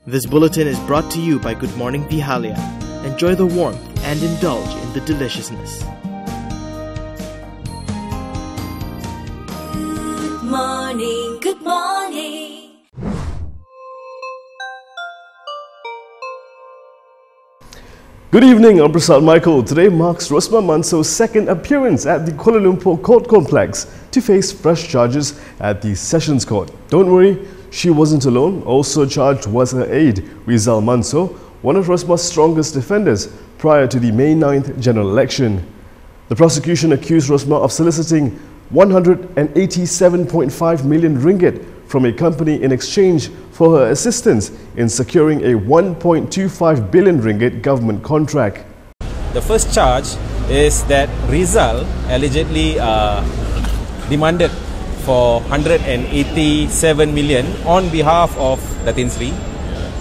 This bulletin is brought to you by Good Morning Pihalia. Enjoy the warmth and indulge in the deliciousness. Good morning, good morning. Good evening, I'm Prasad Michael. Today marks Rosmah Mansor's second appearance at the Kuala Lumpur Court Complex to face fresh charges at the Sessions Court. Don't worry, she wasn't alone. Also charged was her aide, Rizal Mansor, one of Rosmah's strongest defenders prior to the May 9th general election. The prosecution accused Rosmah of soliciting 187.5 million ringgit from a company in exchange for her assistance in securing a 1.25 billion ringgit government contract. The first charge is that Rizal allegedly demanded for 187 million on behalf of Datin Sri,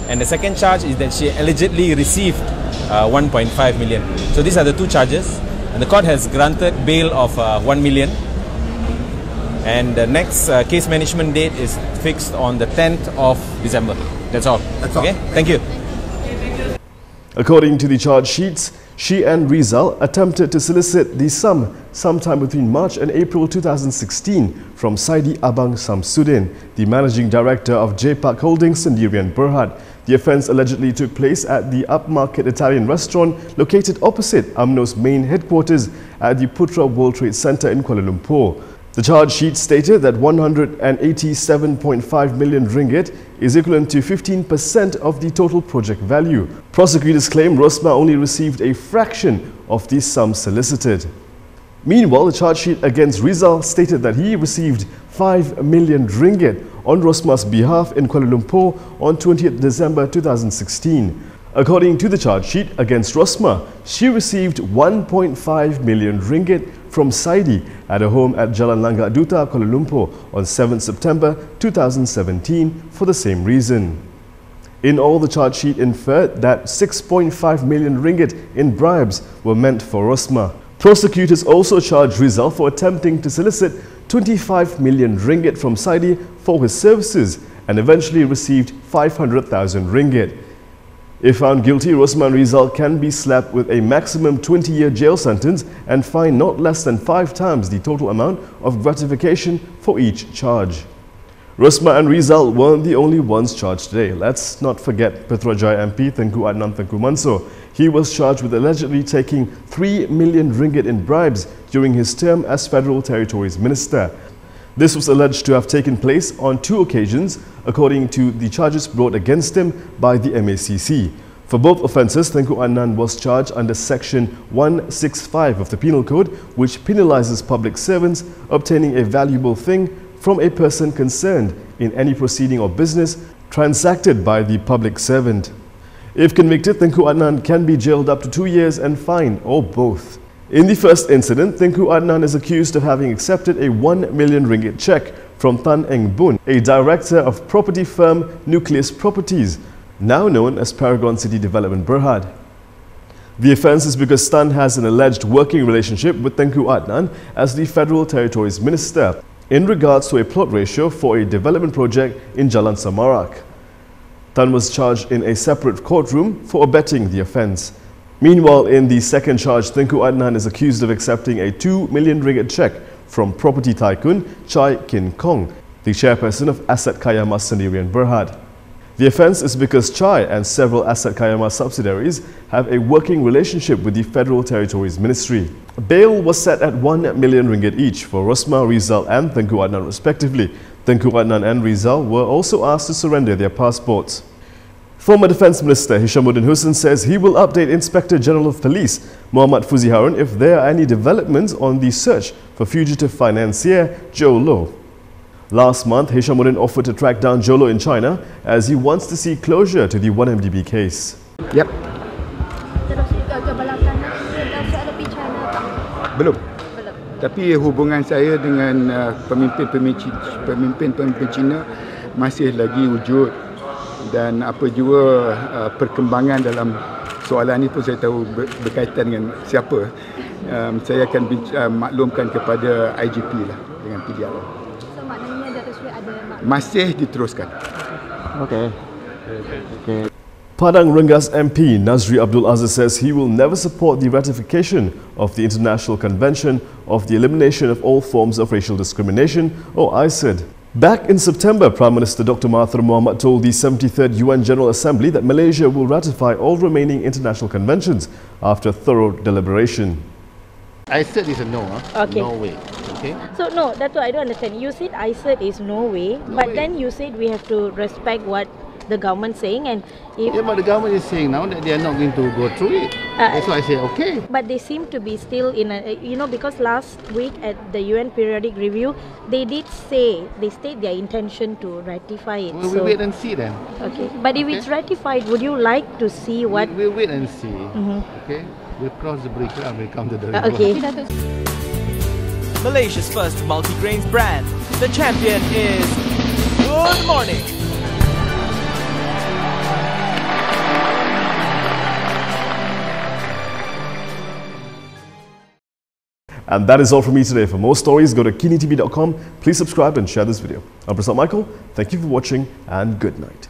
and the second charge is that she allegedly received 1.5 million. So these are the two charges, and the court has granted bail of 1 million. And the next case management date is fixed on the 10th of December. That's all. Okay? Thank you. According to the charge sheets, she and Rizal attempted to solicit the sum sometime between March and April 2016 from Saidi Abang Samsudin, the managing director of J Park Holdings Sendirian Berhad. The offence allegedly took place at the upmarket Italian restaurant located opposite UMNO's main headquarters at the Putra World Trade Center in Kuala Lumpur. The charge sheet stated that 187.5 million ringgit is equivalent to 15% of the total project value. Prosecutors claim Rosmah only received a fraction of the sum solicited. Meanwhile, the charge sheet against Rizal stated that he received 5 million ringgit on Rosmah's behalf in Kuala Lumpur on 20th December 2016. According to the charge sheet against Rosmah, she received 1.5 million ringgit from Saidi at a home at Jalan Langgar Duta, Kuala Lumpur on 7 September 2017 for the same reason. In all, the charge sheet inferred that 6.5 million ringgit in bribes were meant for Rosmah. Prosecutors also charged Rizal for attempting to solicit 25 million ringgit from Saidi for his services and eventually received 500,000 ringgit. If found guilty, Rosmah and Rizal can be slapped with a maximum 20-year jail sentence and fined not less than 5 times the total amount of gratification for each charge. Rosmah and Rizal weren't the only ones charged today. Let's not forget Putrajaya MP Tengku Adnan Tengku Mansor. He was charged with allegedly taking 3 million ringgit in bribes during his term as Federal Territories Minister. This was alleged to have taken place on 2 occasions, according to the charges brought against him by the MACC. For both offences, Tengku Adnan was charged under Section 165 of the Penal Code, which penalises public servants obtaining a valuable thing from a person concerned in any proceeding or business transacted by the public servant. If convicted, Tengku Adnan can be jailed up to 2 years and fined, or both. In the first incident, Tengku Adnan is accused of having accepted a 1 million ringgit cheque from Tan Eng Boon, a director of property firm Nucleus Properties, now known as Paragon City Development Berhad. The offence is because Tan has an alleged working relationship with Tengku Adnan as the Federal Territories Minister in regards to a plot ratio for a development project in Jalan Samarak. Tan was charged in a separate courtroom for abetting the offence. Meanwhile, in the second charge, Tengku Adnan is accused of accepting a 2 million ringgit cheque from property tycoon Chai Kin Kong, the chairperson of Asset Kayama Sendirian Berhad. The offence is because Chai and several Asset Kayama subsidiaries have a working relationship with the Federal Territories Ministry. Bail was set at 1 million ringgit each for Rosmah, Rizal and Tengku Adnan respectively. Tengku Adnan and Rizal were also asked to surrender their passports. Former Defence Minister Hishamuddin Hussain says he will update Inspector General of Police Muhammad Fuzi Harun if there are any developments on the search for fugitive financier Joe Low. Last month, Hishamuddin offered to track down Joe Low in China as he wants to see closure to the 1MDB case. Yep. Belum. Tapi hubungan saya dengan pemimpin Cina masih lagi wujud. Dan apa juga perkembangan dalam soalan ini pun saya tahu berkaitan dengan siapa. Saya akan maklumkan kepada IGP lah dengan PDR. So maknanya Datuk Seri ada masih diteruskan. Okey. Padang Rengas MP Najib Abdul Razak says he will never support the ratification of the International Convention of the Elimination of All Forms of Racial Discrimination, or ICID. Back in September, Prime Minister Dr. Mahathir Mohamad told the 73rd UN General Assembly that Malaysia will ratify all remaining international conventions after thorough deliberation. ICID is a no, Okay. no way. Okay. So no, that's what I don't understand. You said ICID is no way, but then you said we have to respect what the government saying, and if Yeah, but the government is saying now that they are not going to go through it. That's why I say okay. but they seem to be still in a, because last week at the UN periodic review, they did say, they state their intention to ratify it. Well, so, we wait and see then. okay, but if it's ratified, would you like to see what? We'll wait and see. Okay, we'll cross the bridge and we'll come to the river. Okay. Malaysia's first multi-grains brand. The champion is Good Morning. And that is all from me today. For more stories, go to KiniTV.com. Please subscribe and share this video. I'm Rizal Michael. Thank you for watching and good night.